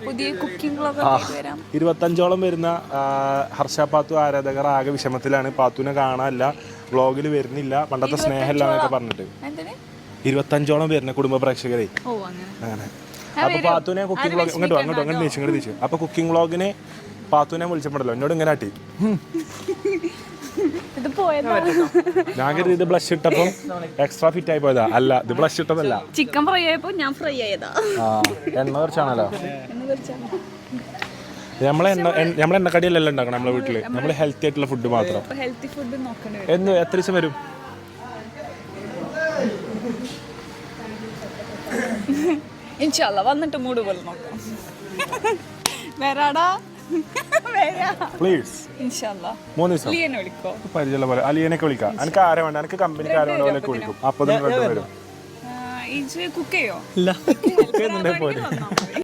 പുതിയ cooking vlog വരാം. 25ഓളം വരുന്ന ഹർഷ പാത്തു ആരാധകർ ആകെ വിഷമത്തിലാണ്. പാത്തുവിനെ കാണാനില്ല, വ്ളോഗിൽ വരുന്നില്ല, പണ്ടത്തെ സ്നേഹമില്ല എന്നൊക്കെ പറഞ്ഞിട്ട്. 25ഓളം വരുന്ന കുടുംബ പ്രേക്ഷകരെ അങ്ങനെ. അപ്പൊ പാത്തുവിനെ കുക്കിംഗ് വ്ളോഗ് അങ്ങോട്ട് തിരിച്ചു. അപ്പൊ കുക്കിംഗ് വ്ളോഗിനെ പാത്തുവിനെ വിളിച്ചപ്പോഴല്ലോ എന്നോട് ഇങ്ങനെ ആട്ടി. ഞാൻ കരുതി ഇത് ബ്ലഷ് ഇട്ടപ്പം എക്സ്ട്രാ ഫിറ്റ് ആയി പോയതാ. അല്ല, ഇത് ബ്ലഷ് ഇട്ടതല്ല, ചിക്കൻ ഫ്രൈ ആയപ്പോ ഞാൻ ഫ്രൈ ആയതാ. എണ്ണ കുറച്ചാണല്ലോ. നമ്മളെ എണ്ണക്കടിയല്ലല്ലോ ഉണ്ടാക്കണം നമ്മളെ വീട്ടില്. നമ്മള് ഹെൽത്തി ആയിട്ടുള്ള ഫുഡ് മാത്രം. ഹെൽത്തി ഫുഡ് നോക്കണ്ടേ. എത്ര ദിവസം വരും? ഇൻഷാല്ലാ വന്നിട്ട് മൂഡ് പോലെ നോക്കാം. വരാടാ പ്ലീസ്. 3 ദിവസം പരിചയമുള്ള പോലെ അലിയനൊക്കെ വിളിക്കാം. എനിക്ക് ആരെ വേണ്ട, എനിക്ക് കമ്പനിക്ക് ആരെ വേണ്ട പോലെയൊക്കെ വിളിക്കും. അപ്പൊ വരും. കുക്ക് ചെയ്യോ? ഇല്ല,